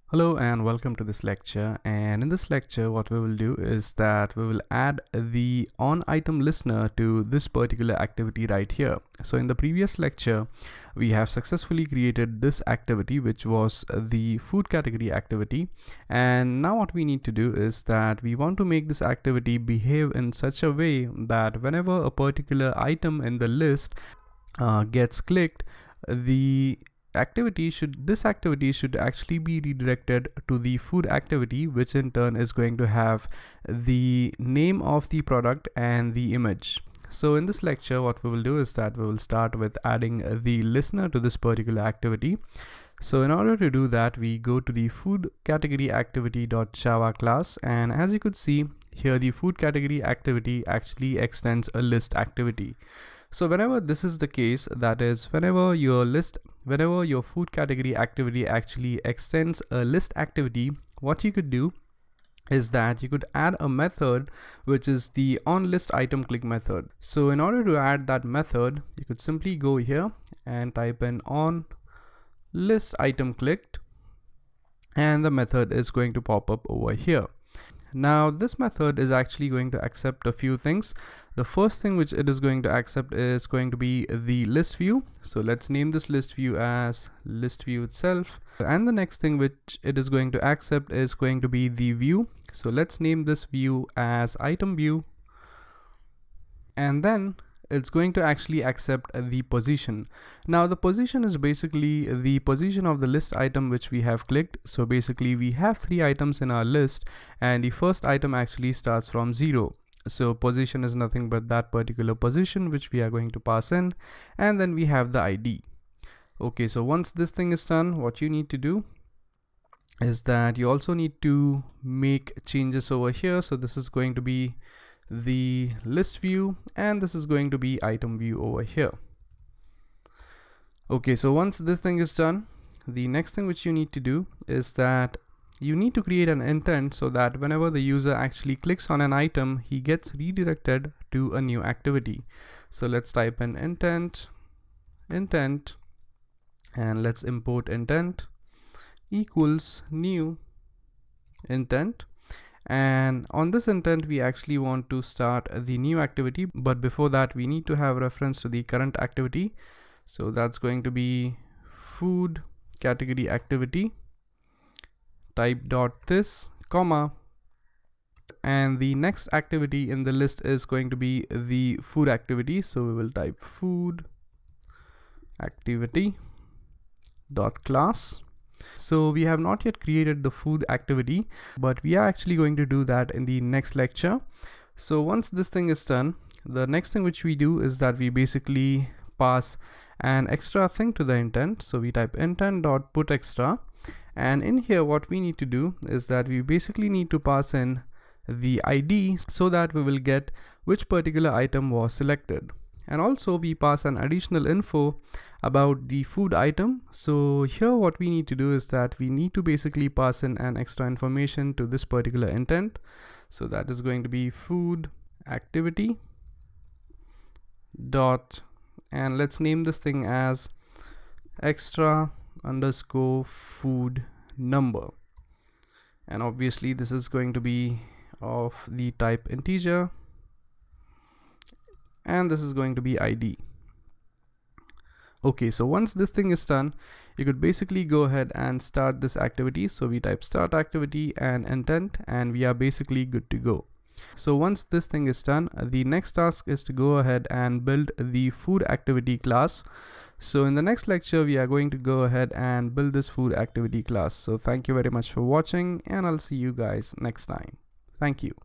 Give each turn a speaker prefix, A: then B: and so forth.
A: Hello and welcome to this lecture, and in this lecture what we will do is that we will add the on item listener to this particular activity right here. So in the previous lecture we have successfully created this activity, which was the food category activity, and now what we need to do is that we want to make this activity behave in such a way that whenever a particular item in the list gets clicked, this activity should actually be redirected to the food activity, which in turn is going to have the name of the product and the image. So in this lecture what we will do is that we will start with adding the listener to this particular activity. So in order to do that, we go to the food category activity.java class, and as you could see here, the food category activity actually extends a list activity. So whenever this is the case, that is whenever your food category activity actually extends a list activity, what you could do is that you could add a method which is the onListItemClick method. So in order to add that method, you could simply go here and type in onListItemClicked, and the method is going to pop up over here. Now this method is actually going to accept a few things. The first thing which it is going to accept is going to be the list view. So let's name this list view as list view itself. And the next thing which it is going to accept is going to be the view. So let's name this view as item view. And then it's going to actually accept the position. Now the position is basically the position of the list item which we have clicked. So basically we have 3 items in our list, and the first item actually starts from 0. So position is nothing but that particular position which we are going to pass in, and then we have the ID. Okay, so once this thing is done, what you need to do is that you also need to make changes over here. So this is going to be the list view, and this is going to be item view over here. Okay, so once this thing is done, the next thing which you need to do is that you need to create an intent so that whenever the user actually clicks on an item, he gets redirected to a new activity. So let's type in intent, and let's import intent equals new intent. And on this intent we actually want to start the new activity, but before that we need to have reference to the current activity. So that's going to be food category activity type dot this comma, and the next activity in the list is going to be the food activity. So we will type food activity dot class. So we have not yet created the food activity, but we are actually going to do that in the next lecture. So once this thing is done, the next thing which we do is that we basically pass an extra thing to the intent. So we type intent.putExtra, and in here what we need to do is that we basically need to pass in the ID so that we will get which particular item was selected. And also we pass an additional info about the food item. So here what we need to do is that we need to basically pass in an extra information to this particular intent. So that is going to be food activity dot, and let's name this thing as extra underscore food number, and obviously this is going to be of the type integer, and this is going to be ID. Okay, so once this thing is done, you could basically go ahead and start this activity. So we type start activity and intent, and we are basically good to go. So once this thing is done, the next task is to go ahead and build the food activity class. So in the next lecture we are going to go ahead and build this food activity class. So thank you very much for watching, and I'll see you guys next time. Thank you.